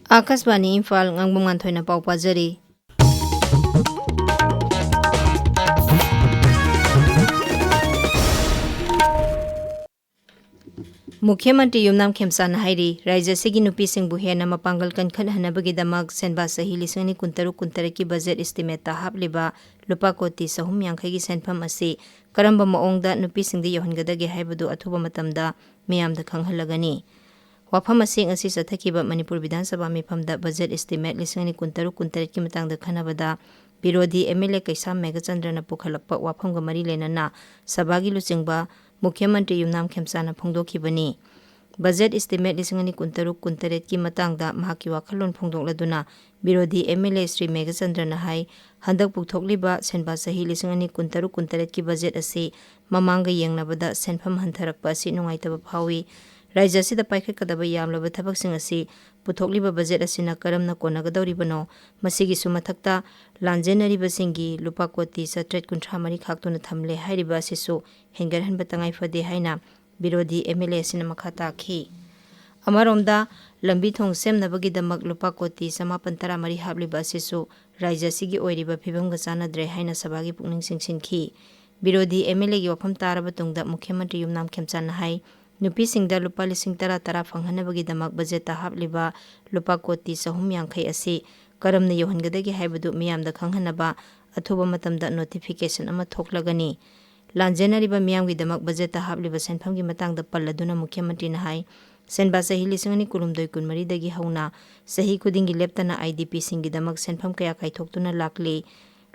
Akashvani Imphal Ngangbam Nganthoi na pau pajari. Mukhyamantri Yumnam Khemsana hairi Rajya sigi nupi singbu hena mapangal kankhan hanabagidamag senba sahi lisani kuntaru kuntaraki budget estimate ta hapliba lupa koti sahum yankhai gi senpham asi karamba maongda nupi singdi yohangadage haibadu athuba matamda miyamda khanghalagani. Wafam asi ngasi sathakiba Manipur Vidhan Sabha mifamda budget estimate lisani kuntaru kuntaraki matangda khanabada Birodi MLA Kaisam Megachandrana pukhalakpa wafamga mari lenana sabagi luchingba Mukhyamantri Yumnam Khemsana phongdokhibani. Budget estimate lisingani kuntaru kuntaret ki matangda mahaki wakhalon phongdokladuna Birodi MLA Sri Megachandrana hai handak pukthokliba senba sahi lisingani kuntaru kuntaret ki budget asi mamanga yengnabada senpham hantharakpa asi nungaitaba phawi. Rajya sida paikhatkadaba yamlaba thabaksing asi puthokliba budget asina karamna konagadoribano masigi sumathakta lanjenaribasingi lupa koti satret kunthra mari khaktuna thamle hairiba asisu hengarhanba tangai fade haina Birodi MLA asina makha takhi. Amaromda lambi thong semnabagi damak lupa koti samapan tara mari habliba asisu Rajya sigi oiriba phibamga chanadre haina sabagi pukning singsinki. Birodi MLA gi wafam taraba tungda Mukhyamantri Yumnam Khemsana hai nupi singda lupa lising tara fanghanabagi damak budget ta hapliba lupa koti sahum yankhai asi karamna yohangadagi haibadu miyamda khanghanaba athuba matamda notification ama thoklagani. Lanjenariba miyamgi damak budget ta hapliba senphamgi matangda palladuna Mukhyamantri na hai senba sahi lisingani kulumdoi kunmari dagi hauna sahi kudingi leptana IDP singi damak senpham kaya kaithoktuna lakli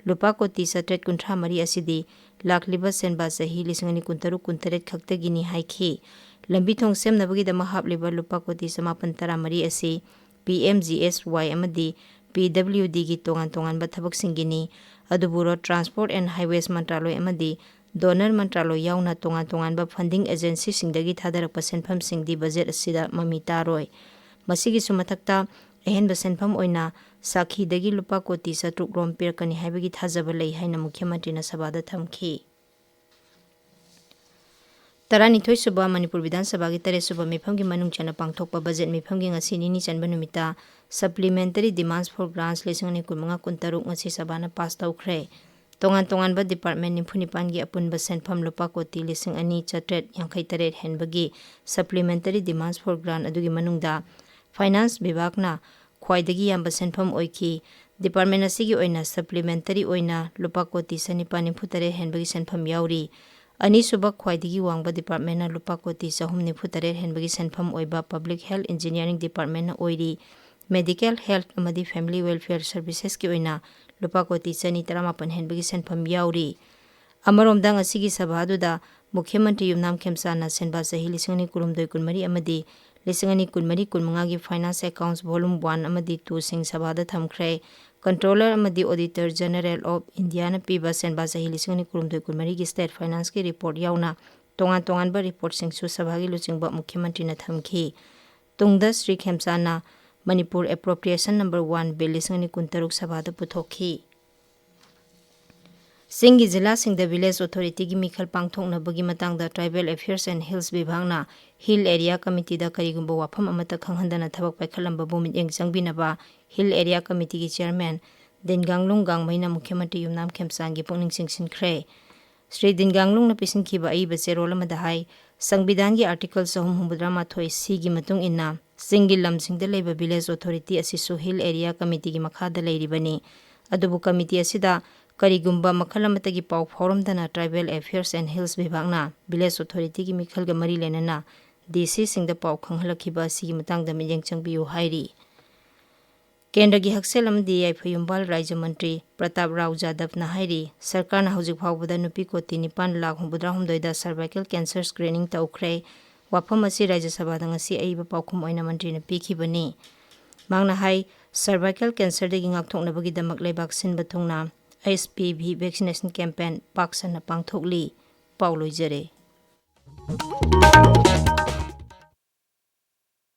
lupa koti satret kunthra mari asidi lakliba senba sahi lisingani kuntaru kuntaret khaktagini haikhi. Lambi thong semnabagi dama hapliba lupa koti samapan tara mari asi PMGSY amadi PWD gi tongan ba thabak singini adubu road transport and highways mantraloy amadi donor mantraloy yauna tongan ba funding agency singdagi thadarakpa senpham singdi budget asida mami taroy. Masigi sumathakta ehenba senpham oina sakhi dagi lupa koti satruk rom perkani haibagi thajaba lei haina Mukhyamantri na sabada thamki. Taranithoi suba Manipur Vidhan Sabha gi tare suba mifamgi manung chana pangthokpa budget mifamgi ngasi nini chanba numita supplementary demands for grants lisingani kunmanga kuntaruk ngasi sabana pass tawkhre. Tongan ba department nimphunipan gi apunba senpham lupa koti lising ani chatret yankhai taret henbagi supplementary demands for grant adugi manungda finance bibhagna khwaidagi yamba senpham oiki. Department asigi oina supplementary oina lupa koti sanipa nimphutare henbagi senpham yauri. Ani suba khwaidagi wangba department na lupa koti sahum nifutare henbagi senpham oiba public health engineering department na oiri. Medical health amadi family welfare services ki oina lupa koti chani taramapan henbagi senpham yauri. Amaromda ngasigi sabhaduda Mukhyamantri Yumnam Khemsana senba sahi lisingani kulumdoi kunmari amadi lisingani kunmari kunmanga gi finance accounts volume 1 amadi 2 sing sabhada thamkhre. Controller amadi Auditor General of India na piba senba sahi lisingani kulumdoi kunmari gi state finance ki report yauna tongan ba report singsu sabhagi luchingba Mukhyamantri na thamki. Tungda Sri Khemsana Manipur appropriation number 1 bill lisingani kuntaruk sabhada puthokhi. Singi Jila Singda Village Authority gi mikhal pangthokna bagi matangda Tribal Affairs and Hills Bibhagna Hill Area Committee da karigumba wafam amata khanghandana thabak paikhalamba bumit eng changbinaba Hill Area Committee gi chairman Dinganglung Gangmaina Mukhyamantri Yumnam Khemsang gi pungning singsinkre. Sri Dinganglung na pisinkhiba aiba cherol amada hai Sangbidan gi article 373 C gi matung inna singi lamsingda leiba Village Authority asisu Hill Area Committee gi makhada leiribani. Adubu committee asida karigumba makhalamata gi pau forumdana Tribal Affairs and Hills Bibhagna Village Authority gi mikhalga mari lenana DC singda pau khanghalakhiba sigi matangda miyeng changbiyu hairi. Kendra gi haksel amdi Imphal Rajya Mantri Pratap Rao Jadhav na hairi sarkar na hojik phawbada nupi koti 9,79,000 da cervical cancer screening tawkhre. Wafam asi Rajya Sabha da ngasi aiba paukhum oina mantri na pikhibani. Mangna hai cervical cancer dagi ngakthoknabagi damak leibak sinba thungna HPV vaccination campaign paksana pangthokli. Paulo Jere.